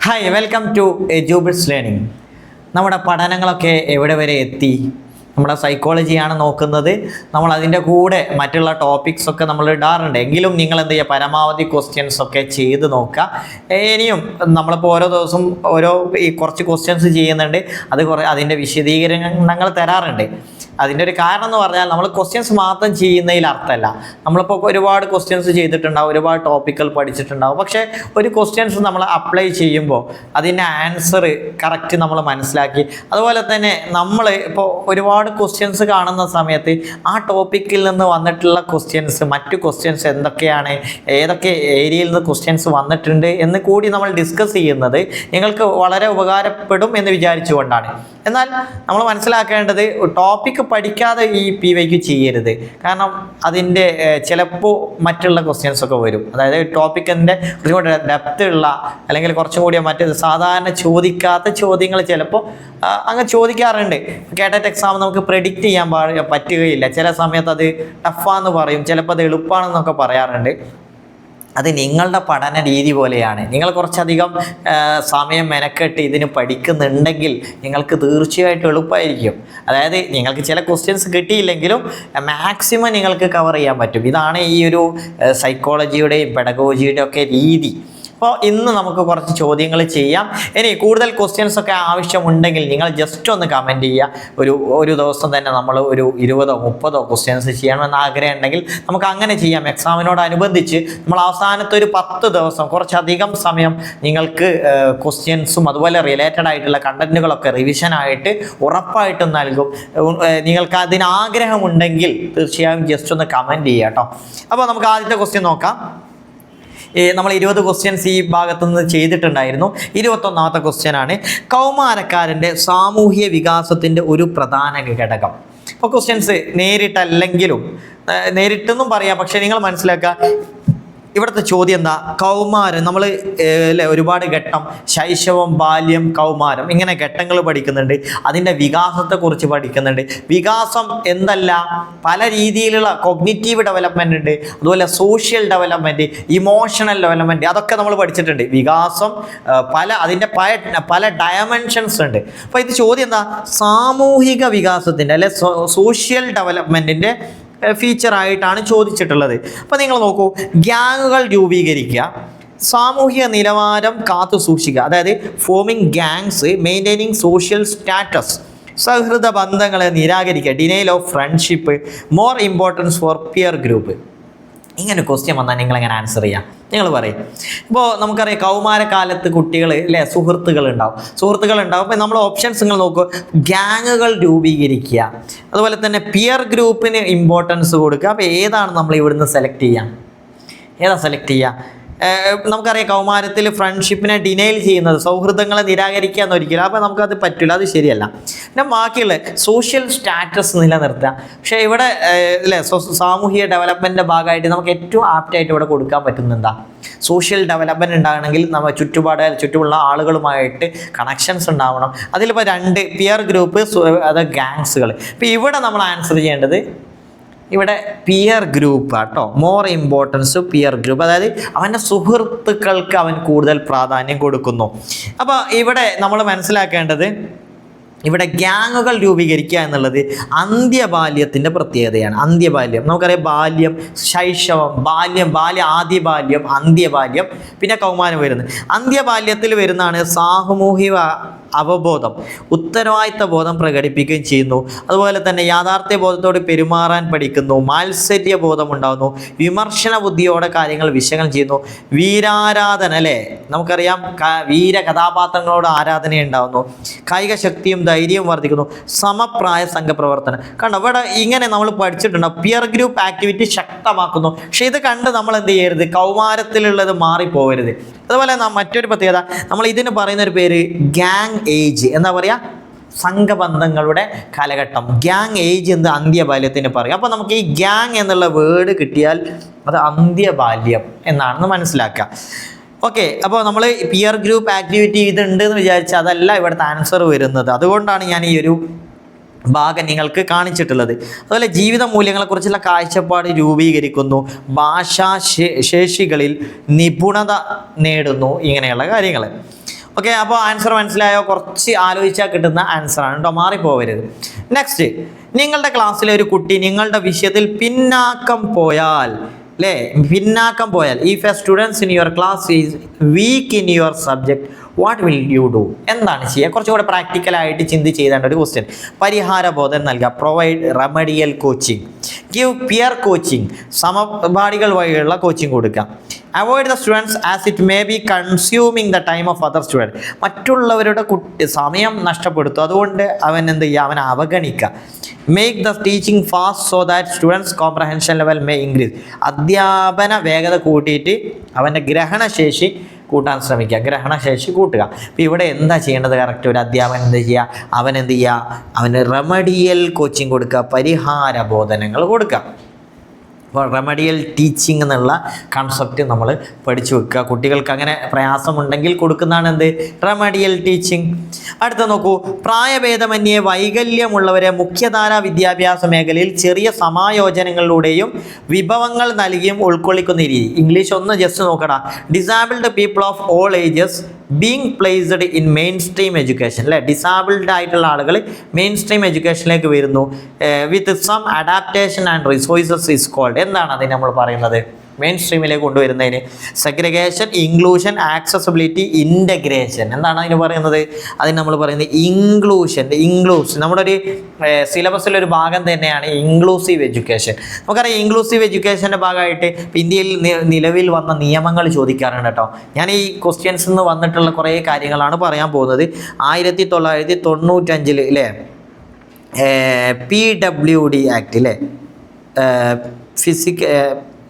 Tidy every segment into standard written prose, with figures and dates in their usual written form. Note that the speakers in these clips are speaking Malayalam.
Hi welcome to Edubits learning. നമ്മുടെ പഠനങ്ങളൊക്കെ എവിടെ വരെ എത്തി? നമ്മുടെ സൈക്കോളജിയാണ് നോക്കുന്നത്. നമ്മൾ അതിൻ്റെ കൂടെ മറ്റുള്ള ടോപ്പിക്സ് ഒക്കെ നമ്മൾ ഇടാറുണ്ട്. എങ്കിലും നിങ്ങൾ എന്ത് ചെയ്യുക, പരമാവധി ക്വസ്റ്റ്യൻസ് ഒക്കെ ചെയ്ത് നോക്കുക. ഇനിയും നമ്മളിപ്പോൾ ഓരോ ദിവസം കുറച്ച് ക്വസ്റ്റ്യൻസ് ചെയ്യുന്നുണ്ട്. അതിൻ്റെ വിശദീകരണങ്ങൾ തരാറുണ്ട്. അതിൻ്റെ ഒരു കാരണം എന്ന് പറഞ്ഞാൽ നമ്മൾ ക്വസ്റ്റ്യൻസ് മാത്രം ചെയ്യുന്നതിൽ അർത്ഥമല്ല. നമ്മളിപ്പോൾ ഒരുപാട് ക്വസ്റ്റ്യൻസ് ചെയ്തിട്ടുണ്ടാവും, ഒരുപാട് ടോപ്പിക്കുകൾ പഠിച്ചിട്ടുണ്ടാവും. പക്ഷേ ഒരു ക്വസ്റ്റ്യൻസ് നമ്മൾ അപ്ലൈ ചെയ്യുമ്പോൾ അതിൻ്റെ ആൻസർ കറക്റ്റ് നമ്മൾ മനസ്സിലാക്കി, അതുപോലെ തന്നെ നമ്മൾ ഇപ്പോൾ ഒരുപാട് ക്വസ്റ്റ്യൻസ് കാണുന്ന സമയത്ത് ആ ടോപ്പിക്കിൽ നിന്ന് വന്നിട്ടുള്ള ക്വസ്റ്റ്യൻസ്, മറ്റു ക്വസ്റ്റ്യൻസ് എന്തൊക്കെയാണ്, ഏതൊക്കെ ഏരിയയിൽ നിന്ന് ക്വസ്റ്റ്യൻസ് വന്നിട്ടുണ്ട് എന്ന് കൂടി നമ്മൾ ഡിസ്കസ് ചെയ്യുന്നത് നിങ്ങൾക്ക് വളരെ ഉപകാരപ്പെടും എന്ന് വിചാരിച്ചുകൊണ്ടാണ്. എന്നാൽ നമ്മൾ മനസ്സിലാക്കേണ്ടത് ടോപ്പിക്ക് പഠിക്കാതെ ഈ PYQ ചെയ്യരുത്. കാരണം അതിൻ്റെ ചിലപ്പോൾ മറ്റുള്ള ക്വസ്റ്റ്യൻസ് ഒക്കെ വരും. അതായത് ടോപ്പിക്കിൻ്റെ കുറച്ചും കൂടി ഡെപ്ത് ഉള്ള, അല്ലെങ്കിൽ കുറച്ചും കൂടി മറ്റ് സാധാരണ ചോദിക്കാത്ത ചോദ്യങ്ങൾ ചിലപ്പോൾ അങ്ങ് ചോദിക്കാറുണ്ട്. കേട്ടറ്റ് എക്സാം നമുക്ക് പ്രെഡിക്റ്റ് ചെയ്യാൻ പറ്റുകയില്ല. ചില സമയത്ത് അത് ടഫാന്ന് പറയും, ചിലപ്പോൾ അത് എളുപ്പമാണെന്നൊക്കെ പറയാറുണ്ട്. അത് നിങ്ങളുടെ പഠന രീതി പോലെയാണ്. നിങ്ങൾ കുറച്ചധികം സമയം മെനക്കെട്ട് ഇതിന് പഠിക്കുന്നുണ്ടെങ്കിൽ നിങ്ങൾക്ക് തീർച്ചയായിട്ടും എളുപ്പമായിരിക്കും. അതായത് നിങ്ങൾക്ക് ചില ക്വസ്റ്റ്യൻസ് കിട്ടിയില്ലെങ്കിലും മാക്സിമം നിങ്ങൾക്ക് കവർ ചെയ്യാൻ പറ്റും. ഇതാണ് ഈ ഒരു സൈക്കോളജിയുടെയും പെഡഗോജിയുടെയും ഒക്കെ രീതി. അപ്പോൾ ഇന്ന് നമുക്ക് കുറച്ച് ചോദ്യങ്ങൾ ചെയ്യാം. ഇനി കൂടുതൽ ക്വസ്റ്റ്യൻസ് ഒക്കെ ആവശ്യമുണ്ടെങ്കിൽ നിങ്ങൾ ജസ്റ്റ് ഒന്ന് കമൻറ്റ് ചെയ്യുക. ഒരു ദിവസം തന്നെ നമ്മൾ ഒരു 20-30 ക്വസ്റ്റ്യൻസ് ചെയ്യണമെന്ന് ആഗ്രഹം ഉണ്ടെങ്കിൽ നമുക്ക് അങ്ങനെ ചെയ്യാം. എക്സാമിനോടനുബന്ധിച്ച് നമ്മൾ അവസാനത്തെ ഒരു 10 ദിവസം കുറച്ചധികം സമയം നിങ്ങൾക്ക് ക്വസ്റ്റ്യൻസും അതുപോലെ റിലേറ്റഡ് ആയിട്ടുള്ള കണ്ടന്റുകളൊക്കെ റിവിഷനായിട്ട് ഉറപ്പായിട്ടും നൽകും. നിങ്ങൾക്ക് അതിന് ആഗ്രഹമുണ്ടെങ്കിൽ തീർച്ചയായും ജസ്റ്റ് ഒന്ന് കമൻറ്റ് ചെയ്യുക കേട്ടോ. അപ്പോൾ നമുക്ക് ആദ്യത്തെ ക്വസ്റ്റ്യൻ നോക്കാം. നമ്മൾ 20 ക്വസ്റ്റ്യൻസ് ഈ ഭാഗത്തുനിന്ന് ചെയ്തിട്ടുണ്ടായിരുന്നു. 21ാമത്തെ ക്വസ്റ്റ്യനാണ്, കൗമാരക്കാരൻ്റെ സാമൂഹ്യ വികാസത്തിൻ്റെ ഒരു പ്രധാന ഘടകം. അപ്പോൾ ക്വസ്റ്റ്യൻസ് നേരിട്ടല്ലെങ്കിലും നേരിട്ടെന്നും പറയാം, പക്ഷേ നിങ്ങൾ മനസ്സിലാക്കുക ഇവിടുത്തെ ചോദ്യം എന്താ? കൗമാരം, നമ്മൾ അല്ലേ ഒരുപാട് ഘട്ടം, ശൈശവം, ബാല്യം, കൗമാരം, ഇങ്ങനെ ഘട്ടങ്ങൾ പഠിക്കുന്നുണ്ട്. അതിൻ്റെ വികാസത്തെക്കുറിച്ച് പഠിക്കുന്നുണ്ട്. വികാസം എന്തല്ല, പല രീതിയിലുള്ള കോഗ്നിറ്റീവ് ഡെവലപ്മെൻ്റ് ഉണ്ട്, അതുപോലെ സോഷ്യൽ ഡെവലപ്മെൻറ്റ്, ഇമോഷണൽ ഡെവലപ്മെൻറ്റ്, അതൊക്കെ നമ്മൾ പഠിച്ചിട്ടുണ്ട്. വികാസം അതിൻ്റെ പല ഡയമെൻഷൻസ് ഉണ്ട്. അപ്പോൾ ഇത് ചോദ്യം എന്താ? സാമൂഹിക വികാസത്തിൻ്റെ അല്ലെ സോഷ്യൽ ഡെവലപ്മെൻറ്റിൻ്റെ ഫീച്ചറായിട്ടാണ് ചോദിച്ചിട്ടുള്ളത്. അപ്പോൾ നിങ്ങൾ നോക്കൂ, ഗ്യാങ്ങുകൾ രൂപീകരിക്കുക, സാമൂഹിക നിലവാരം കാത്തു സൂക്ഷിക്കുക, അതായത് forming gangs, maintaining social status, സൗഹൃദ ബന്ധങ്ങളെ നിരാകരിക്കുക, denial of friendship, more importance for peer group. ഇങ്ങനെ ക്വസ്റ്റ്യൻ വന്നാൽ നിങ്ങളെങ്ങനെ ആൻസർ ചെയ്യാം? നിങ്ങൾ പറയും. ഇപ്പോൾ നമുക്കറിയാം കൗമാരകാലത്ത് കുട്ടികൾ അല്ലേ സുഹൃത്തുക്കളുണ്ടാവും. അപ്പോൾ നമ്മൾ ഓപ്ഷൻസ് നിങ്ങൾ നോക്കുക. ഗ്യാങ്ങുകൾ രൂപീകരിക്കുക, അതുപോലെ തന്നെ പിയർ ഗ്രൂപ്പിന് ഇമ്പോർട്ടൻസ് കൊടുക്കുക. അപ്പോൾ ഏതാണ് നമ്മൾ ഇവിടുന്ന് സെലക്ട് ചെയ്യുക? നമുക്കറിയാം കൗമാരത്തിൽ ഫ്രണ്ട്ഷിപ്പിനെ ഡിനൈൽ ചെയ്യുന്നത്, സൗഹൃദങ്ങളെ നിരാകരിക്കുക എന്നൊരിക്കലും, അപ്പോൾ നമുക്കത് പറ്റില്ല, അത് ശരിയല്ല. പിന്നെ ബാക്കിയുള്ള സോഷ്യൽ സ്റ്റാറ്റസ് നിലനിർത്തുക. പക്ഷേ ഇവിടെ അല്ലേ സാമൂഹിക ഡെവലപ്മെൻറ്റിൻ്റെ ഭാഗമായിട്ട് നമുക്ക് ഏറ്റവും ആപ്റ്റായിട്ട് ഇവിടെ കൊടുക്കാൻ പറ്റുന്ന സോഷ്യൽ ഡെവലപ്മെൻറ്റ് ഉണ്ടാകണമെങ്കിൽ നമ്മൾ ചുറ്റുമുള്ള ആളുകളുമായിട്ട് കണക്ഷൻസ് ഉണ്ടാവണം. അതിലിപ്പോൾ 2 പിയർ ഗ്രൂപ്പ്, അത് ഗാങ്സുകൾ. ഇപ്പോൾ ഇവിടെ നമ്മൾ ആൻസർ ചെയ്യേണ്ടത് ഇവിടെ പിയർ ഗ്രൂപ്പ് ആട്ടോ. മോർ ഇമ്പോർട്ടൻസ് പിയർ ഗ്രൂപ്പ്, അതായത് അവൻ്റെ സുഹൃത്തുക്കൾക്ക് അവൻ കൂടുതൽ പ്രാധാന്യം കൊടുക്കുന്നു. അപ്പോൾ ഇവിടെ നമ്മൾ മനസ്സിലാക്കേണ്ടത് ഇവിടെ ഗ്യാങ്ങുകൾ രൂപീകരിക്കുക എന്നുള്ളത് അന്ത്യബാല്യത്തിൻ്റെ പ്രത്യേകതയാണ്. അന്ത്യബാല്യം നമുക്കറിയാം, ബാല്യം, ശൈശവം, ബാല്യം, ആദ്യ ബാല്യം, അന്ത്യബാല്യം, പിന്നെ കൗമാരം വരുന്നത്. അന്ത്യബാല്യത്തിൽ വരുന്നതാണ് സാമൂഹിക അവബോധം, ഉത്തരവാദിത്ത ബോധം പ്രകടിപ്പിക്കുകയും ചെയ്യുന്നു. അതുപോലെ തന്നെ യാഥാർത്ഥ്യ ബോധത്തോട് പെരുമാറാൻ പഠിക്കുന്നു, മാത്സര്യ ബോധം ഉണ്ടാകുന്നു, വിമർശന ബുദ്ധിയോടെ കാര്യങ്ങൾ വിശകലനം ചെയ്യുന്നു, വീരാരാധന അല്ലേ നമുക്കറിയാം, വീര കഥാപാത്രങ്ങളോട് ആരാധന ഉണ്ടാകുന്നു, കായിക ശക്തിയും ധൈര്യവും വർദ്ധിക്കുന്നു, സമപ്രായ സംഘപ്രവർത്തനം. കണ്ടോ ഇവിടെ ഇങ്ങനെ നമ്മൾ പഠിച്ചിട്ടുണ്ടോ? പിയർ ഗ്രൂപ്പ് ആക്ടിവിറ്റി ശക്തമാക്കുന്നു. പക്ഷെ ഇത് കണ്ട് നമ്മൾ എന്ത് ചെയ്യരുത്, കൗമാരത്തിലുള്ളത് മാറിപ്പോകരുത്. അതുപോലെ മറ്റൊരു പ്രത്യേകത, നമ്മൾ ഇതിന് പറയുന്നൊരു പേര് ഗ്യാങ് ഏജ്, എന്താ പറയുക, സംഘബന്ധങ്ങളുടെ കാലഘട്ടം. ഗ്യാങ് ഏജ് എന്ന് അന്ത്യബാല്യത്തിന് പറയും. അപ്പോൾ നമുക്ക് ഈ ഗ്യാങ് എന്നുള്ള വേർഡ് കിട്ടിയാൽ അത് അന്ത്യബാല്യം എന്നാണെന്ന് മനസ്സിലാക്കുക. ഓക്കെ, അപ്പോൾ നമ്മൾ പിയർ ഗ്രൂപ്പ് ആക്ടിവിറ്റി ഇതുണ്ട് എന്ന് വിചാരിച്ചാൽ അതല്ല ഇവിടുത്തെ ആൻസർ വരുന്നത്. അതുകൊണ്ടാണ് ഞാൻ ഈ ഒരു ഭാഗം നിങ്ങൾക്ക് കാണിച്ചിട്ടുള്ളത്. അതുപോലെ ജീവിത മൂല്യങ്ങളെക്കുറിച്ചുള്ള കാഴ്ചപ്പാട് രൂപീകരിക്കുന്നു, ഭാഷാ ശേഷികളിൽ നിപുണത നേടുന്നു, ഇങ്ങനെയുള്ള കാര്യങ്ങൾ. ഓക്കെ, അപ്പോൾ ആൻസർ മനസ്സിലായോ? കുറച്ച് ആലോചിച്ചാൽ കിട്ടുന്ന ആൻസറാണ് കേട്ടോ, മാറിപ്പോവരുത്. നെക്സ്റ്റ്, നിങ്ങളുടെ ക്ലാസ്സിലെ ഒരു കുട്ടി നിങ്ങളുടെ വിഷയത്തിൽ പിന്നാക്കം പോയാൽ, അല്ലേ, പിന്നാക്കം പോയാൽ, if A students in your class is week in your subject what will you do? എന്താണ് ചെയ്യുക? കുറച്ചുകൂടെ പ്രാക്ടിക്കലായിട്ട് ചിന്തിച്ച് ചെയ്തേണ്ട ഒരു ക്വസ്റ്റ്യൻ. പരിഹാരബോധം നൽകുക, provide remedial coaching, give peer coaching, സമപാഠികൾ വഴിയുള്ള കോച്ചിങ് കൊടുക്കുക. Avoid the students as it may be consuming the time of other student, മറ്റുള്ളവരുടെ സമയം നഷ്ടപ്പെടുത്തും, അതുകൊണ്ട് അവൻ എന്ത് ചെയ്യുക, അവനെ അവഗണിക്കുക. Make the teaching fast so that students comprehension level may increase, അധ്യാപന വേഗത കൂട്ടിയിട്ട് അവൻ്റെ ഗ്രഹണശേഷി കൂട്ടാൻ ശ്രമിക്കുക, ഗ്രഹണശേഷി കൂട്ടുക. അപ്പോൾ ഇവിടെ എന്താ ചെയ്യേണ്ടത്? കറക്റ്റ് ഒരു അധ്യാപകൻ എന്ത് ചെയ്യുക, അവൻ എന്ത് ചെയ്യുക, അവന് റെമഡിയൽ കോച്ചിങ് കൊടുക്കുക, പരിഹാര ബോധനങ്ങൾ കൊടുക്കുക. അപ്പോൾ റെമഡിയൽ ടീച്ചിങ് എന്നുള്ള കൺസെപ്റ്റ് നമ്മൾ പഠിച്ചു വെക്കുക. കുട്ടികൾക്ക് അങ്ങനെ പ്രയാസമുണ്ടെങ്കിൽ കൊടുക്കുന്നതാണ് എന്ത്, റെമഡിയൽ ടീച്ചിങ്. അടുത്ത നോക്കൂ, പ്രായഭേദമന്യേ വൈകല്യമുള്ളവരെ മുഖ്യധാരാ വിദ്യാഭ്യാസ മേഖലയിൽ ചെറിയ സമായോജനങ്ങളിലൂടെയും വിഭവങ്ങൾ നൽകിയും ഉൾക്കൊള്ളിക്കുന്ന രീതി. ഇംഗ്ലീഷ് ഒന്ന് ജസ്റ്റ് നോക്കടാ. Disabled people of all ages being placed in main stream education, അല്ലേ, ഡിസാബിൾഡ് ആയിട്ടുള്ള ആളുകൾ മെയിൻ സ്ട്രീം എഡ്യൂക്കേഷനിലേക്ക് വരുന്നു. With some adaptation and resources is called. എന്താണ് അതിന് നമ്മൾ പറയുന്നത്? മെയിൻ സ്ട്രീമിലേക്ക് കൊണ്ടുവരുന്നതിന് സെഗ്രിഗേഷൻ, ഇൻക്ലൂഷൻ, ആക്സസിബിലിറ്റി, ഇൻ്റഗ്രേഷൻ. എന്താണ് അതിന് പറയുന്നത്? അതിന് നമ്മൾ പറയുന്നത് ഇൻക്ലൂഷൻ. നമ്മുടെ ഒരു സിലബസിലൊരു ഭാഗം തന്നെയാണ് ഇൻക്ലൂസീവ് എഡ്യൂക്കേഷൻ. നമുക്കറിയാം ഇൻക്ലൂസീവ് എഡ്യൂക്കേഷൻ്റെ ഭാഗമായിട്ട് ഇന്ത്യയിൽ നിലവിൽ വന്ന നിയമങ്ങൾ ചോദിക്കാറുണ്ട് കേട്ടോ. ഞാൻ ഈ ക്വസ്റ്റ്യൻസിൽ നിന്ന് വന്നിട്ടുള്ള കുറേ കാര്യങ്ങളാണ് പറയാൻ പോകുന്നത്. 1995 അല്ലേ, PWD ആക്ട്, അല്ലേ,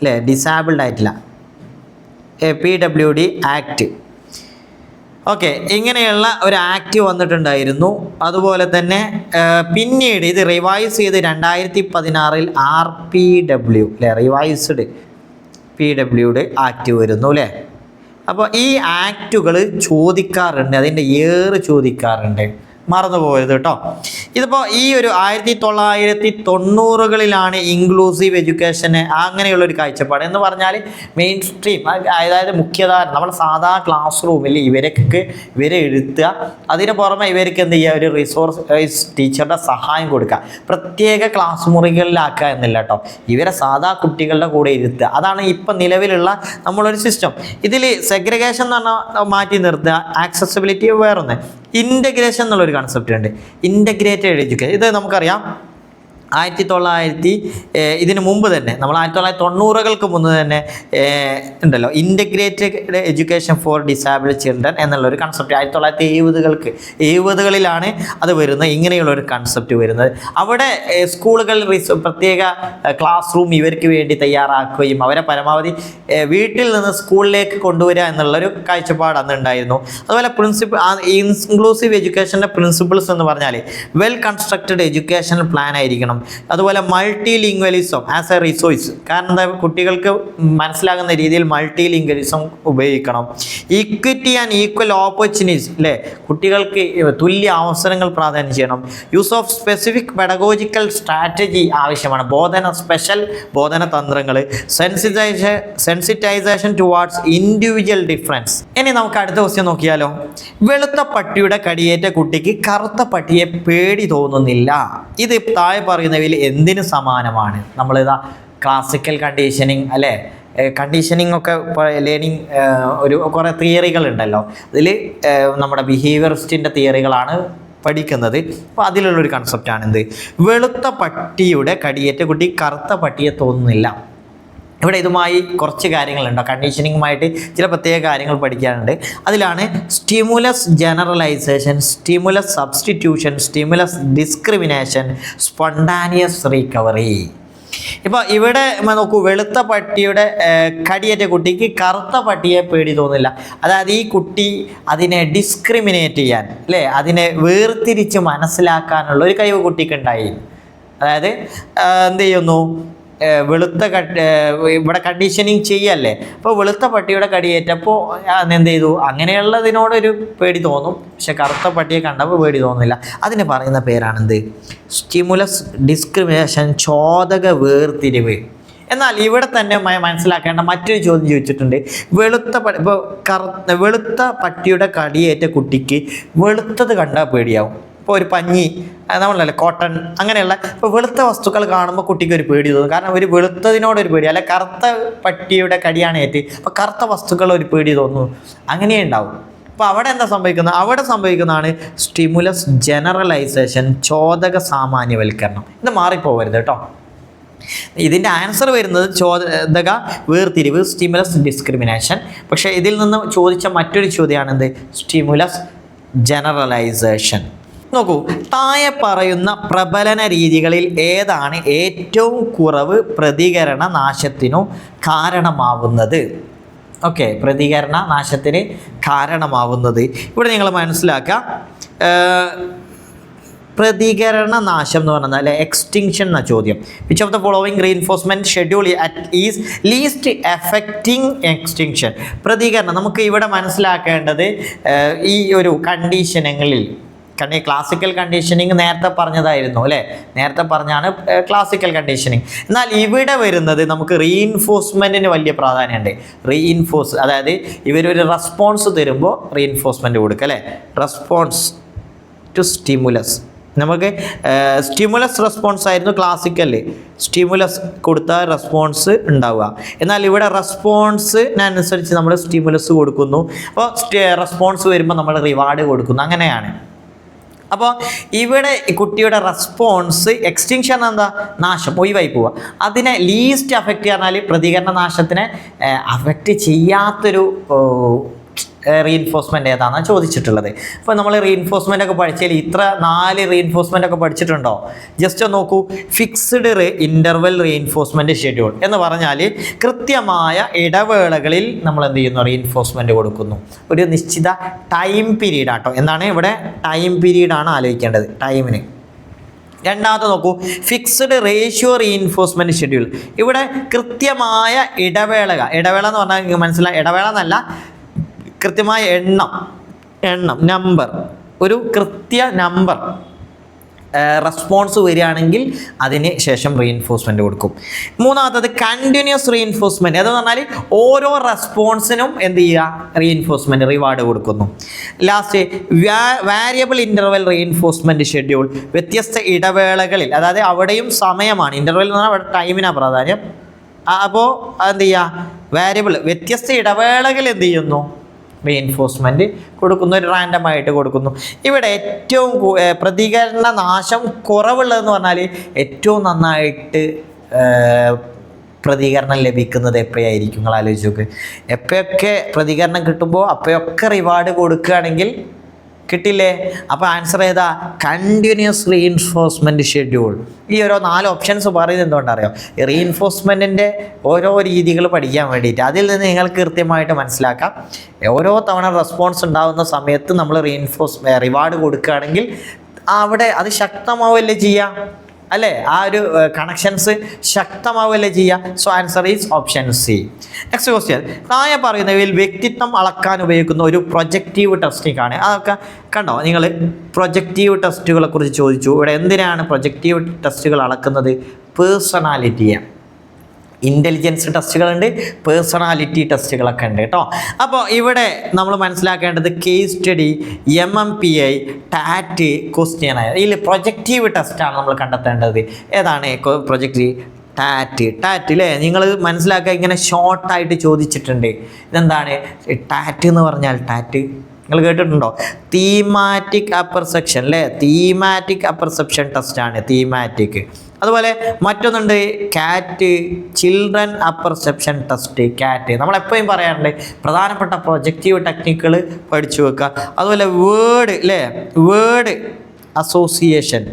അല്ലേ, ഡിസാബിൾഡ് ആയിട്ടില്ല, PWD ആക്ട്. ഓക്കെ, ഇങ്ങനെയുള്ള ഒരു ആക്ട് വന്നിട്ടുണ്ടായിരുന്നു. അതുപോലെ തന്നെ പിന്നീട് ഇത് റിവൈസ് ചെയ്ത് 2016 RPW, അല്ലേ, റിവൈസ്ഡ് PWD ആക്ട് വരുന്നു, അല്ലേ. അപ്പോൾ ഈ ആക്റ്റുകൾ ചോദിക്കാറുണ്ട്, അതിൻ്റെ ഇയർ ചോദിക്കാറുണ്ട്, മറന്നു പോയത് കേട്ടോ. ഇതിപ്പോൾ ഈ ഒരു 1990കളിലാണ് ഇൻക്ലൂസീവ് എഡ്യൂക്കേഷന് അങ്ങനെയുള്ളൊരു കാഴ്ചപ്പാട്. എന്ന് പറഞ്ഞാൽ മെയിൻ സ്ട്രീം, അതായത് മുഖ്യധാര, നമ്മൾ സാധാ ക്ലാസ് റൂമിൽ ഇവരെ ഇരുത്തുക, അതിന് പുറമെ ഇവർക്ക് എന്ത് ചെയ്യുക, ഒരു റിസോഴ്സ് ടീച്ചറുടെ സഹായം കൊടുക്കുക, പ്രത്യേക ക്ലാസ് മുറികളിലാക്കുക എന്നില്ല കേട്ടോ, ഇവരെ സാധാ കുട്ടികളുടെ കൂടെ ഇരുത്തുക. അതാണ് ഇപ്പം നിലവിലുള്ള നമ്മളൊരു സിസ്റ്റം. ഇതിൽ സെഗ്രിഗേഷൻ എന്ന് പറഞ്ഞാൽ മാറ്റി നിർത്തുക, ആക്സസിബിലിറ്റി വേറൊന്ന്, ഇൻ്റഗ്രേഷൻ എന്നുള്ളൊരു കൺസെപ്റ്റ് ഉണ്ട്, ഇൻ്റഗ്രേറ്റഡ് എഡ്യൂക്കേഷൻ. ഇത് നമുക്കറിയാം ഇതിന് മുമ്പ് തന്നെ, നമ്മൾ 1990കൾക്ക് മുമ്പ് തന്നെ ഉണ്ടല്ലോ ഇൻ്റഗ്രേറ്റഡ് എഡ്യൂക്കേഷൻ ഫോർ ഡിസാബിൾഡ് ചിൽഡ്രൻ എന്നുള്ളൊരു കൺസെപ്റ്റ്. 1970കളിലാണ് അത് വരുന്നത്, ഇങ്ങനെയുള്ളൊരു കൺസെപ്റ്റ് വരുന്നത്. അവിടെ സ്കൂളുകളിൽ പ്രത്യേക ക്ലാസ് റൂം ഇവർക്ക് വേണ്ടി തയ്യാറാക്കുകയും അവരെ പരമാവധി വീട്ടിൽ നിന്ന് സ്കൂളിലേക്ക് കൊണ്ടുവരിക എന്നുള്ളൊരു കാഴ്ചപ്പാട് അന്ന് ഉണ്ടായിരുന്നു. അതുപോലെ ഇൻക്ലൂസീവ് എഡ്യൂക്കേഷൻ്റെ പ്രിൻസിപ്പിൾസ് എന്ന് പറഞ്ഞാൽ വെൽ കൺസ്ട്രക്റ്റഡ് എഡ്യൂക്കേഷൻ പ്ലാൻ ആയിരിക്കണം. അതുപോലെ multi lingualism as A resource, കാരണം എന്താ, കുട്ടികൾക്ക് മനസ്സിലാകുന്ന രീതിയിൽ മൾട്ടി ലിംഗ്വലിസം ഉപയോഗിക്കണം. ഈക്വിറ്റി ആൻഡ് ഈക്വൽ ഓപ്പർച്യൂണിറ്റീസ്, അല്ലേ, കുട്ടികൾക്ക് തുല്യ അവസരങ്ങൾ പ്രാധാന്യം ചെയ്യണം. Use of specific pedagogical strategy ആവശ്യമാണ്, സ്പെഷ്യൽ ബോധന തന്ത്രങ്ങൾ, സെൻസിറ്റൈസേഷൻ ടുവാർഡ്സ് ഇൻഡിവിജ്വൽ ഡിഫറൻസ്. ഇനി നമുക്ക് അടുത്ത ക്വസ്റ്റ്യൻ നോക്കിയാലോ. വെളുത്ത പട്ടിയുടെ കടിയേറ്റ കുട്ടിക്ക് കറുത്ത പട്ടിയെ പേടി തോന്നുന്നില്ല. ഇത് താഴെ പറയുന്നവയിൽ എന്തിനു സമാനമാണ്? നമ്മളിതാ ക്ലാസിക്കൽ കണ്ടീഷനിങ്, അല്ലേ, കണ്ടീഷനിങ് ഒക്കെ ലേണിംഗ് ഒരു കുറേ തിയറികളുണ്ടല്ലോ, അതിൽ നമ്മുടെ ബിഹേവിയറിസ്റ്റിൻ്റെ തിയറികളാണ് പഠിക്കുന്നത്. അപ്പോൾ അതിലുള്ളൊരു കൺസെപ്റ്റാണ് എന്ത്, വെളുത്ത പട്ടിയുടെ കടിയേറ്റ കുട്ടി കറുത്ത പട്ടിയെ തോന്നുന്നില്ല. ഇവിടെ ഇതുമായി കുറച്ച് കാര്യങ്ങളുണ്ടോ, കണ്ടീഷനിങ്ങുമായിട്ട് ചില പ്രത്യേക കാര്യങ്ങൾ പഠിക്കാനുണ്ട്. അതിലാണ് stimulus generalisation, stimulus substitution, stimulus discrimination, spontaneous recovery. ഇപ്പോൾ ഇവിടെ നോക്കൂ, വെളുത്ത പട്ടിയുടെ കടിയേറ്റ കുട്ടിക്ക് കറുത്ത പട്ടിയെ പേടി തോന്നില്ല. അതായത് ഈ കുട്ടി അതിനെ ഡിസ്ക്രിമിനേറ്റ് ചെയ്യാൻ, അല്ലേ, അതിനെ വേർതിരിച്ച് മനസ്സിലാക്കാനുള്ള ഒരു കഴിവ് കുട്ടിക്കുണ്ടായി. അതായത് എന്ത് ചെയ്യുന്നു, ഇവിടെ കണ്ടീഷനിങ് ചെയ്യല്ലേ, അപ്പോൾ വെളുത്ത പട്ടിയുടെ കടിയേറ്റപ്പോൾ എന്ത് ചെയ്തു, അങ്ങനെയുള്ളതിനോടൊരു പേടി തോന്നും, പക്ഷെ കറുത്ത പട്ടിയെ കണ്ടപ്പോൾ പേടി തോന്നുന്നില്ല. അതിന് പറയുന്ന പേരാണെന്ത്, സ്റ്റിമുലസ് ഡിസ്ക്രിമിനേഷൻ, ചോദക വേർതിരിവ്. എന്നാൽ ഇവിടെ തന്നെ മനസ്സിലാക്കേണ്ട മറ്റൊരു ചോദ്യം ചോദിച്ചിട്ടുണ്ട്. വെളുത്ത പട്ടിയുടെ കടിയേറ്റ കുട്ടിക്ക് വെളുത്തത് കണ്ടാൽ പേടിയാവും. ഇപ്പോൾ ഒരു പഞ്ഞി, നമ്മളല്ലേ കോട്ടൺ, അങ്ങനെയുള്ള ഇപ്പോൾ വെളുത്ത വസ്തുക്കൾ കാണുമ്പോൾ കുട്ടിക്ക് ഒരു പേടി തോന്നും. കാരണം ഒരു വെളുത്തതിനോടൊരു പേടി, അല്ലെ കറുത്ത പട്ടിയുടെ കടിയാണ് ഏറ്റ്, അപ്പോൾ കറുത്ത വസ്തുക്കൾ ഒരു പേടി തോന്നുന്നു, അങ്ങനെ ഉണ്ടാവും. അപ്പോൾ അവിടെ എന്താ സംഭവിക്കുന്നത്? അവിടെ സംഭവിക്കുന്നതാണ് സ്റ്റിമുലസ് ജനറലൈസേഷൻ, ചോദക സാമാന്യവൽക്കരണം. ഇത് മാറിപ്പോകരുത് കേട്ടോ. ഇതിൻ്റെ ആൻസർ വരുന്നത് ചോദക വേർതിരിവ്, സ്റ്റിമുലസ് ഡിസ്ക്രിമിനേഷൻ. പക്ഷേ ഇതിൽ നിന്ന് ചോദിച്ച മറ്റൊരു ചോദ്യമാണ് എന്ത്? Stimulus generalisation. നോക്കൂ, താഴെ പറയുന്ന പ്രബലന രീതികളിൽ ഏതാണ് ഏറ്റവും കുറവ് പ്രതികരണ നാശത്തിനു കാരണമാവുന്നത്? ഓക്കെ, പ്രതികരണ നാശത്തിന് കാരണമാവുന്നത് ഇവിടെ നിങ്ങൾ മനസ്സിലാക്കുക. പ്രതികരണ നാശം എന്ന് പറഞ്ഞാൽ അല്ലെ എക്സ്റ്റിങ്ഷൻ എന്ന ചോദ്യം. Which of the following reinforcement schedule is least affecting extinction? പ്രതികരണം നമുക്ക് ഇവിടെ മനസ്സിലാക്കേണ്ടത് ഈ ഒരു കണ്ടീഷനുകളിൽ, ക്ലാസിക്കൽ കണ്ടീഷനിങ് നേരത്തെ പറഞ്ഞതായിരുന്നു അല്ലേ, നേരത്തെ പറഞ്ഞാണ് ക്ലാസിക്കൽ കണ്ടീഷനിങ്. എന്നാൽ ഇവിടെ വരുന്നത് നമുക്ക് റീഇൻഫോഴ്സ്മെൻറ്റിന് വലിയ പ്രാധാന്യമുണ്ട്. അതായത് ഇവരൊരു റെസ്പോൺസ് തരുമ്പോൾ റീഇൻഫോഴ്സ്മെൻറ്റ് കൊടുക്കുക അല്ലേ. റെസ്പോൺസ് ടു സ്റ്റിമുലസ്, നമുക്ക് സ്റ്റിമുലസ് റെസ്പോൺസ് ആയിരുന്നു ക്ലാസിക്കല്, സ്റ്റിമുലസ് കൊടുത്താൽ റെസ്പോൺസ് ഉണ്ടാവുക. എന്നാൽ ഇവിടെ റെസ്പോൺസിനനുസരിച്ച് നമ്മൾ സ്റ്റിമുലസ് കൊടുക്കുന്നു. അപ്പോൾ റെസ്പോൺസ് വരുമ്പോൾ നമ്മൾ റിവാർഡ് കൊടുക്കുന്നു, അങ്ങനെയാണ്. അപ്പോൾ ഇവിടെ കുട്ടിയുടെ റെസ്പോൺസ് എക്സ്റ്റിങ്ഷൻ എന്താ? നാശം, ഒഴിവായി പോവുക. അതിനെ ലീസ്റ്റ് അഫക്റ്റ് പറഞ്ഞാൽ പ്രതികരണ നാശത്തിനെ അഫക്റ്റ് ചെയ്യാത്തൊരു റീഇൻഫോഴ്സ്മെൻറ്റ് ഏതാണെന്ന് ചോദിച്ചിട്ടുള്ളത്. അപ്പോൾ നമ്മൾ റീഇൻഫോഴ്സ്മെൻ്റ് ഒക്കെ പഠിച്ചാൽ ഇത്ര 4 റീഇൻഫോഴ്സ്മെൻ്റ് ഒക്കെ പഠിച്ചിട്ടുണ്ടോ? ജസ്റ്റ് നോക്കൂ. ഫിക്സ്ഡ് ഇൻ്റർവെൽ റീഇൻഫോഴ്സ്മെൻറ്റ് ഷെഡ്യൂൾ എന്ന് പറഞ്ഞാൽ കൃത്യമായ ഇടവേളകളിൽ നമ്മൾ എന്ത് ചെയ്യുന്നു? റീഇൻഫോഴ്സ്മെൻറ്റ് കൊടുക്കുന്നു. ഒരു നിശ്ചിത ടൈം പീരീഡ് ആട്ടോ. എന്താണ് ഇവിടെ? ടൈം പീരീഡാണ് ആലോചിക്കേണ്ടത്, ടൈമിന്. രണ്ടാമത്തെ നോക്കൂ, ഫിക്സ്ഡ് റേഷ്യോ റീഇൻഫോഴ്സ്മെൻറ്റ് ഷെഡ്യൂൾ. ഇവിടെ കൃത്യമായ ഇടവേള എന്ന് പറഞ്ഞാൽ മനസ്സിലായി, ഇടവേള എന്നല്ല, കൃത്യമായ എണ്ണം നമ്പർ, ഒരു കൃത്യ നമ്പർ റെസ്പോൺസ് വരികയാണെങ്കിൽ അതിന് ശേഷം റീഇൻഫോഴ്സ്മെൻറ്റ് കൊടുക്കും. മൂന്നാമത്തത് കണ്ടിന്യൂസ് റീഇൻഫോഴ്സ്മെൻറ്റ്. അതെന്ന് പറഞ്ഞാൽ ഓരോ റെസ്പോൺസിനും എന്ത് ചെയ്യുക? റീഇൻഫോഴ്സ്മെൻറ്റ്, റിവാർഡ് കൊടുക്കുന്നു. Last variable interval reinforcement schedule. വ്യത്യസ്ത ഇടവേളകളിൽ, അതായത് അവിടെയും സമയമാണ്, ഇൻ്റർവെൽ എന്ന് പറഞ്ഞാൽ അവിടെ ടൈമിനാണ് പ്രാധാന്യം. അപ്പോൾ എന്ത് ചെയ്യുക? വാരിയബിൾ, വ്യത്യസ്ത ഇടവേളകൾ എന്ത് ചെയ്യുന്നു? റീഇൻഫോഴ്സ്മെൻറ്റ് കൊടുക്കുന്നു, ഒരു റാൻഡമായിട്ട് കൊടുക്കുന്നു. ഇവിടെ ഏറ്റവും പ്രതികരണ നാശം കുറവുള്ളതെന്ന് പറഞ്ഞാൽ ഏറ്റവും നന്നായിട്ട് പ്രതികരണം ലഭിക്കുന്നത് എപ്പോഴായിരിക്കും? നിങ്ങൾ ആലോചിച്ച് നോക്ക്. എപ്പോഴൊക്കെ പ്രതികരണം കിട്ടുമ്പോൾ അപ്പോഴൊക്കെ റിവാർഡ് കൊടുക്കുകയാണെങ്കിൽ കിട്ടില്ലേ? അപ്പോൾ ആൻസർ ഏതാ? Continuous reinforcement schedule. ഈ ഓരോ 4 ഓപ്ഷൻസ് പറയുന്നത് എന്തുകൊണ്ടറിയാം? റീഇൻഫോഴ്സ്മെൻറ്റിൻ്റെ ഓരോ രീതികൾ പഠിക്കാൻ വേണ്ടിയിട്ട്. അതിൽ നിന്ന് നിങ്ങൾക്ക് കൃത്യമായിട്ട് മനസ്സിലാക്കാം. ഓരോ തവണ റെസ്പോൺസ് ഉണ്ടാകുന്ന സമയത്ത് നമ്മൾ റിവാർഡ് കൊടുക്കുകയാണെങ്കിൽ അവിടെ അത് ശക്തമാവല്ലേ ചെയ്യാം അല്ലേ? ആ ഒരു കണക്ഷൻസ് ശക്തമാവല്ലേ ചെയ്യുക. So answer is option C. Next question. താഴെ പറയുന്നവയിൽ വ്യക്തിത്വം അളക്കാൻ ഉപയോഗിക്കുന്ന ഒരു പ്രൊജക്റ്റീവ് ടെസ്റ്റിംഗ് ആണ്. അതൊക്കെ കണ്ടോ നിങ്ങൾ? പ്രൊജക്റ്റീവ് ടെസ്റ്റുകളെ കുറിച്ച് ചോദിച്ചു. ഇവിടെ എന്തിനാണ് പ്രൊജക്റ്റീവ് ടെസ്റ്റുകൾ അളക്കുന്നത്? പേഴ്സണാലിറ്റിയെ. ഇൻ്റലിജൻസ് ടെസ്റ്റുകളുണ്ട്, പേഴ്സണാലിറ്റി ടെസ്റ്റുകളൊക്കെ ഉണ്ട് കേട്ടോ. അപ്പോൾ ഇവിടെ നമ്മൾ മനസ്സിലാക്കേണ്ടത് case study, MMPI, tat, question. ഇതിൽ പ്രൊജക്റ്റീവ് ടെസ്റ്റാണ് നമ്മൾ കണ്ടെത്തേണ്ടത്. ഏതാണ് പ്രൊജക്റ്റീവ്? ടാറ്റ് അല്ലേ? നിങ്ങൾ മനസ്സിലാക്കുക, ഇങ്ങനെ ഷോർട്ടായിട്ട് ചോദിച്ചിട്ടുണ്ട്. ഇതെന്താണ് ടാറ്റ് എന്ന് പറഞ്ഞാൽ? ടാറ്റ് നിങ്ങൾ കേട്ടിട്ടുണ്ടോ? തീമാറ്റിക് അപ്പർസെപ്ഷൻ അല്ലേ? തീമാറ്റിക് അപ്പർസെപ്ഷൻ ടെസ്റ്റാണ് തീമാറ്റിക്. അതുപോലെ മറ്റൊന്നുണ്ട് കാറ്റ്, ചിൽഡ്രൻ അപ്പർസെപ്ഷൻ ടെസ്റ്റ്. കാറ്റ് നമ്മളെപ്പോഴും പറയാറുണ്ട്, പ്രധാനപ്പെട്ട പ്രൊജക്റ്റീവ് ടെക്നിക്കുകൾ പഠിച്ചു വെക്കുക. അതുപോലെ വേർഡ് അല്ലേ? വേർഡ് അസോസിയേഷൻ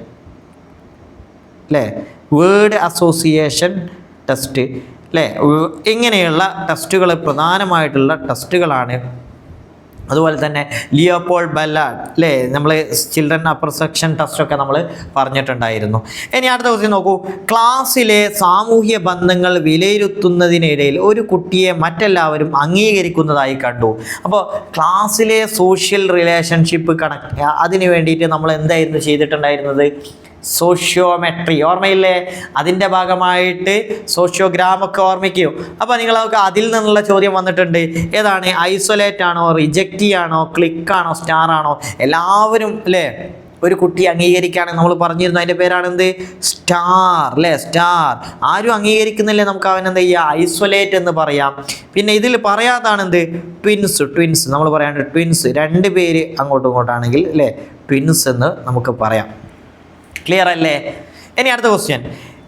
അല്ലേ? വേർഡ് അസോസിയേഷൻ ടെസ്റ്റ് അല്ലേ? ഇങ്ങനെയുള്ള ടെസ്റ്റുകൾ പ്രധാനമായിട്ടുള്ള ടെസ്റ്റുകളാണ്. അതുപോലെ തന്നെ ലിയോപോൾഡ് ബല്ലാർഡ് അല്ലേ? നമ്മൾ ചിൽഡ്രൻ അപ്പർസെപ്ഷൻ ടെസ്റ്റൊക്കെ നമ്മൾ പറഞ്ഞിട്ടുണ്ടായിരുന്നു. ഇനി അടുത്ത ക്വസ്റ്റ്യൻ നോക്കൂ. ക്ലാസ്സിലെ സാമൂഹ്യ ബന്ധങ്ങൾ വിലയിരുത്തുന്നതിനിടയിൽ ഒരു കുട്ടിയെ മറ്റെല്ലാവരും അംഗീകരിക്കുന്നതായി കണ്ടു. അപ്പോൾ ക്ലാസ്സിലെ സോഷ്യൽ റിലേഷൻഷിപ്പ് അതിന് വേണ്ടിയിട്ട് നമ്മൾ എന്തായിരുന്നു ചെയ്തിട്ടുണ്ടായിരുന്നത്? സോഷ്യോമെട്രി ഓർമ്മയില്ലേ? അതിൻ്റെ ഭാഗമായിട്ട് സോഷ്യോഗ്രാമൊക്കെ ഓർമ്മിക്കൂ. അപ്പോൾ നിങ്ങൾക്ക് അതിൽ നിന്നുള്ള ചോദ്യം വന്നിട്ടുണ്ട്. ഏതാണ്? ഐസൊലേറ്റ് ആണോ, റിജക്റ്റ് ആണോ, ക്ലിക്കാണോ, സ്റ്റാർ ആണോ? എല്ലാവരും അല്ലേ ഒരു കുട്ടി അംഗീകരിക്കുകയാണെങ്കിൽ നമ്മൾ പറഞ്ഞിരുന്നു അതിൻ്റെ പേരാണ് എന്ത്? സ്റ്റാർ അല്ലേ? സ്റ്റാർ. ആരും അംഗീകരിക്കുന്നില്ലേ, നമുക്ക് അവൻ എന്ത് ചെയ്യുക? ഐസൊലേറ്റ് എന്ന് പറയാം. പിന്നെ ഇതിൽ പറയാതാണ് എന്ത്? ട്വിൻസ്. നമ്മൾ പറയാണ്ട് ട്വിൻസ്, 2 പേര് അങ്ങോട്ടും ഇങ്ങോട്ടാണെങ്കിൽ അല്ലേ ട്വിൻസ് എന്ന് നമുക്ക് പറയാം. ക്ലിയർ അല്ലേ? ഇനി അടുത്ത ക്വസ്റ്റ്യൻ.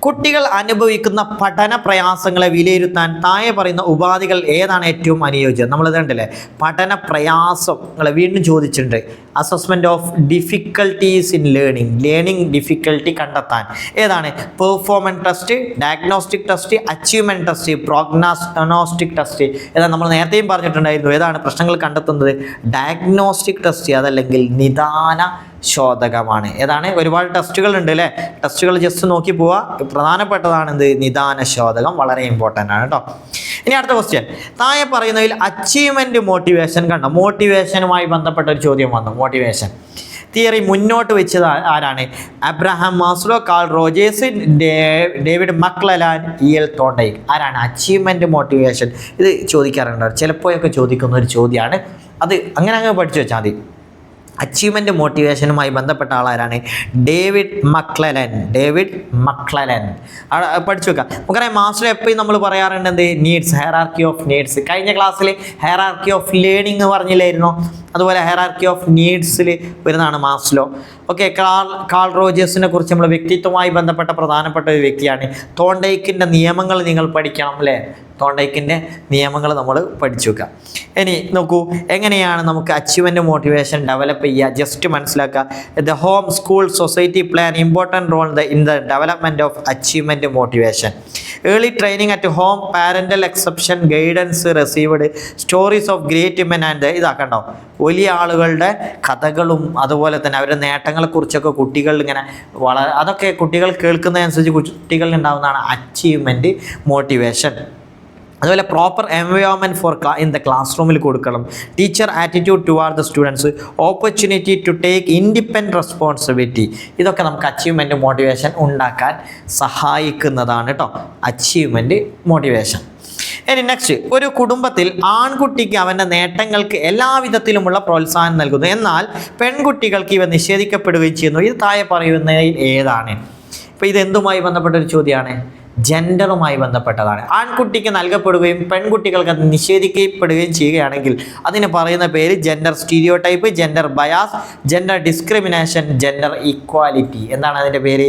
കുട്ടികൾ അനുഭവിക്കുന്ന പഠന പ്രയാസങ്ങളെ വിലയിരുത്താൻ താഴെ പറയുന്ന ഉപാധികൾ ഏതാണ് ഏറ്റവും അനുയോജ്യം? നമ്മൾ ഇതുണ്ടല്ലേ പഠന പ്രയാസങ്ങളെ വീണ്ടും ചോദിച്ചിട്ടുണ്ട്. Assessment of difficulties in learning difficulty കണ്ടെത്താൻ ഏതാണ്? Performance test, diagnostic test, achievement test, prognostic test. ഏതാണ്? നമ്മൾ നേരത്തെയും പറഞ്ഞിട്ടുണ്ടായിരുന്നു. ഏതാണ് പ്രശ്നങ്ങൾ കണ്ടെത്തുന്നത്? ഡയഗ്നോസ്റ്റിക് ടെസ്റ്റ്, അതല്ലെങ്കിൽ നിദാന ശോധകമാണ്. ഏതാണ്? ഒരുപാട് ടെസ്റ്റുകൾ ഉണ്ട് അല്ലേ? ടെസ്റ്റുകൾ ജസ്റ്റ് നോക്കി പോവുക. പ്രധാനപ്പെട്ടതാണ് എന്ത്? നിദാന ശോധകം. വളരെ ഇമ്പോർട്ടൻ്റ് ആണ് കേട്ടോ. ഇനി അടുത്ത ക്വസ്റ്റ്യൻ. താഴെ പറയുന്നതിൽ അച്ചീവ്മെൻറ്റ് മോട്ടിവേഷൻ കണ്ടോ? മോട്ടിവേഷനുമായി ബന്ധപ്പെട്ട ഒരു ചോദ്യം വന്നു. മോട്ടിവേഷൻ തിയറി മുന്നോട്ട് വെച്ചത് ആരാണ്? Abraham Maslow, Carl Rogers, David McClelland, E L. Thorndike. ആരാണ്? Achievement motivation. ഇത് ചോദിക്കാറുണ്ട്, ചിലപ്പോഴൊക്കെ ചോദിക്കുന്ന ഒരു ചോദ്യമാണ്. അത് അങ്ങനെ പഠിച്ചു വെച്ചാൽ മതി. അച്ചീവ്മെൻറ്റ് മോട്ടിവേഷനുമായി ബന്ധപ്പെട്ട ആളാരാണ്? ഡേവിഡ് മക്ലെലൻ. പഠിച്ചു വെക്കാം. നമുക്കറിയാം മാസ്ലോ എപ്പോഴും നമ്മൾ പറയാറുണ്ട് എന്ത്? Needs, hierarchy of needs. കഴിഞ്ഞ ക്ലാസ്സിൽ ഹൈറാർക്കി ഓഫ് ലേണിംഗ് എന്ന് പറഞ്ഞില്ലായിരുന്നോ? അതുപോലെ ഹൈറാർക്കി ഓഫ് നീഡ്സിൽ വരുന്നതാണ് മാസ്ലോ. ഓക്കെ. കാൾ റോജേഴ്സിനെ കുറിച്ച് നമ്മൾ വ്യക്തിത്വവുമായി ബന്ധപ്പെട്ട പ്രധാനപ്പെട്ട ഒരു വ്യക്തിയാണ്. തോണ്ടൈക്കിൻ്റെ നിയമങ്ങൾ നിങ്ങൾ പഠിക്കണം അല്ലേ? തോണ്ടൈക്കിൻ്റെ നിയമങ്ങൾ നമ്മൾ പഠിച്ചു വെക്കാം. ഇനി നോക്കൂ, എങ്ങനെയാണ് നമുക്ക് അച്ചീവ്മെൻറ്റ് മോട്ടിവേഷൻ ഡെവലപ്പ് ചെയ്യുക? ജസ്റ്റ് മനസ്സിലാക്കുക. The home school society plan important role in the development of achievement motivation. Early training at home, parental expectation, guidance received, stories of great women and ഇതാക്കണ്ടോ വലിയ ആളുകളുടെ കഥകളും അതുപോലെ തന്നെ അവരുടെ നേട്ടങ്ങളെക്കുറിച്ചൊക്കെ കുട്ടികൾ ഇങ്ങനെ അതൊക്കെ കുട്ടികൾ കേൾക്കുന്നതനുസരിച്ച് കുട്ടികളിൽ ഉണ്ടാകുന്നതാണ് അച്ചീവ്മെൻറ്റ് മോട്ടിവേഷൻ. അതുപോലെ proper environment for in the class റൂമിൽ കൊടുക്കണം. Teacher attitude toward the students, opportunity to take independent responsibility. ഇതൊക്കെ നമുക്ക് അച്ചീവ്മെൻറ്റ് മോട്ടിവേഷൻ ഉണ്ടാക്കാൻ സഹായിക്കുന്നതാണ് കേട്ടോ, അച്ചീവ്മെൻറ്റ് മോട്ടിവേഷൻ. ഇനി നെക്സ്റ്റ്, ഒരു കുടുംബത്തിൽ ആൺകുട്ടിക്ക് അവൻ്റെ നേട്ടങ്ങൾക്ക് എല്ലാവിധത്തിലുമുള്ള പ്രോത്സാഹനം നൽകുന്നു, എന്നാൽ പെൺകുട്ടികൾക്ക് ഇവ നിഷേധിക്കപ്പെടുകയും ചെയ്യുന്നു. ഇത് താഴെ പറയുന്നതിൽ ഏതാണ്? ഇപ്പോൾ ഇതെന്തുമായി ബന്ധപ്പെട്ട ഒരു ചോദ്യമാണ്? ജെൻഡറുമായി ബന്ധപ്പെട്ടതാണ്. ആൺകുട്ടിക്ക് നൽകപ്പെടുകയും പെൺകുട്ടികൾക്ക് അത് നിഷേധിക്കപ്പെടുകയും ചെയ്യുകയാണെങ്കിൽ അതിന് പറയുന്ന പേര് gender stereotype, gender bias, gender discrimination, gender equality. എന്താണ് അതിൻ്റെ പേര്?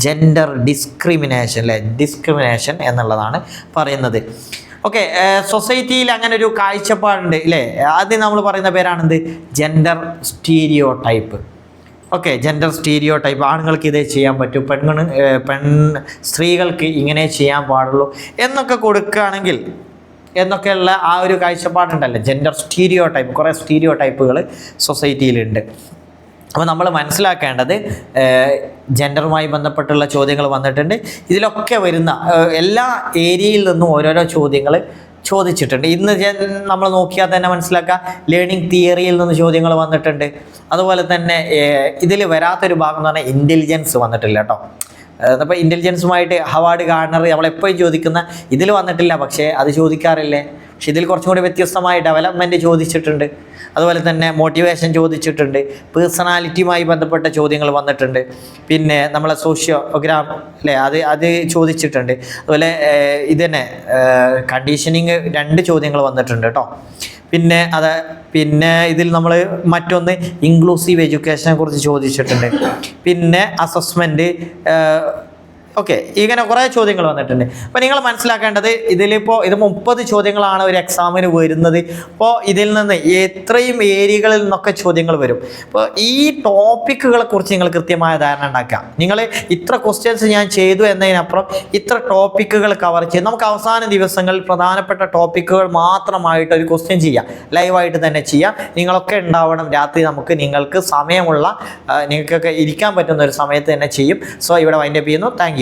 ജെൻഡർ ഡിസ്ക്രിമിനേഷൻ അല്ലേ? ഡിസ്ക്രിമിനേഷൻ എന്നുള്ളതാണ് പറയുന്നത്. ഓക്കെ. സൊസൈറ്റിയിൽ അങ്ങനെ ഒരു കാഴ്ചപ്പാടുണ്ട് അല്ലേ? അത് നമ്മൾ പറയുന്ന പേരാണെന്ത്? Gender stereotype. Okay. Gender stereotype. ആണുങ്ങൾക്ക് ഇതേ ചെയ്യാൻ പറ്റും, സ്ത്രീകൾക്ക് ഇങ്ങനെ ചെയ്യാൻ പാടുള്ളൂ എന്നൊക്കെ കൊടുക്കുകയാണെങ്കിൽ എന്നൊക്കെയുള്ള ആ ഒരു കാഴ്ചപ്പാടുണ്ടല്ലോ, ജെൻഡർ സ്റ്റീരിയോടൈപ്പ്. കുറേ സ്റ്റീരിയോടൈപ്പുകൾ സൊസൈറ്റിയിലുണ്ട്. അപ്പോൾ നമ്മൾ മനസ്സിലാക്കേണ്ടത് ജെൻഡറുമായി ബന്ധപ്പെട്ടുള്ള ചോദ്യങ്ങൾ വന്നിട്ടുണ്ട്. ഇതിലൊക്കെ വരുന്ന എല്ലാ ഏരിയയിൽ നിന്നും ഓരോരോ ചോദ്യങ്ങൾ ചോദിച്ചിട്ടുണ്ട്. ഇന്ന് നമ്മൾ നോക്കിയാൽ തന്നെ മനസ്സിലാക്കുക, ലേണിംഗ് തിയറിയിൽ നിന്ന് ചോദ്യങ്ങൾ വന്നിട്ടുണ്ട്. അതുപോലെ തന്നെ ഇതിൽ വരാത്തൊരു ഭാഗം എന്ന് പറഞ്ഞാൽ ഇൻ്റലിജൻസ് വന്നിട്ടില്ല കേട്ടോ. അപ്പോൾ ഇൻ്റലിജൻസുമായിട്ട് ഹവാർഡ് ഗാർണർ നമ്മളെപ്പോഴും ചോദിക്കുന്ന ഇതിൽ വന്നിട്ടില്ല, പക്ഷേ അത് ചോദിക്കാറില്ലേ? പക്ഷെ ഇതിൽ കുറച്ചും കൂടി വ്യത്യസ്തമായ ഡെവലപ്മെൻറ്റ് ചോദിച്ചിട്ടുണ്ട്. അതുപോലെ തന്നെ മോട്ടിവേഷൻ ചോദിച്ചിട്ടുണ്ട്. പേഴ്സണാലിറ്റിയുമായി ബന്ധപ്പെട്ട ചോദ്യങ്ങൾ വന്നിട്ടുണ്ട്. പിന്നെ നമ്മളെ സോഷ്യോഗ്രാം അല്ലേ, അത് ചോദിച്ചിട്ടുണ്ട്. അതുപോലെ ഇത് തന്നെ കണ്ടീഷനിങ് 2 ചോദ്യങ്ങൾ വന്നിട്ടുണ്ട് കേട്ടോ. പിന്നെ ഇതിൽ നമ്മൾ മറ്റൊന്ന് ഇൻക്ലൂസീവ് എഡ്യൂക്കേഷനെ കുറിച്ച് ചോദിച്ചിട്ടുണ്ട്. പിന്നെ അസസ്മെൻറ്റ്. ഓക്കെ. ഇങ്ങനെ കുറേ ചോദ്യങ്ങൾ വന്നിട്ടുണ്ട്. അപ്പോൾ നിങ്ങൾ മനസ്സിലാക്കേണ്ടത് ഇതിലിപ്പോൾ ഇത് 30 ചോദ്യങ്ങളാണ് ഒരു എക്സാമിന് വരുന്നത്. അപ്പോൾ ഇതിൽ നിന്ന് എത്രയും ഏരിയകളിൽ നിന്നൊക്കെ ചോദ്യങ്ങൾ വരും. അപ്പോൾ ഈ ടോപ്പിക്കുകളെ കുറിച്ച് നിങ്ങൾ കൃത്യമായ ധാരണ ഉണ്ടാക്കുക. നിങ്ങൾ ഇത്ര ക്വസ്റ്റ്യൻസ് ഞാൻ ചെയ്തു എന്നതിനപ്പുറം ഇത്ര ടോപ്പിക്കുകൾ കവർ ചെയ്ത് നമുക്ക് അവസാന ദിവസങ്ങളിൽ പ്രധാനപ്പെട്ട ടോപ്പിക്കുകൾ മാത്രമായിട്ട് ഒരു ക്വസ്റ്റ്യൻ ചെയ്യാം, ലൈവായിട്ട് തന്നെ ചെയ്യാം. നിങ്ങളൊക്കെ ഉണ്ടാവണം രാത്രി. നിങ്ങൾക്ക് സമയമുള്ള നിങ്ങൾക്കൊക്കെ ഇരിക്കാൻ പറ്റുന്ന ഒരു സമയത്ത് തന്നെ ചെയ്യും. സോ ഇവിടെ വൈൻഡപ്പ് ചെയ്യുന്നു. Thank you.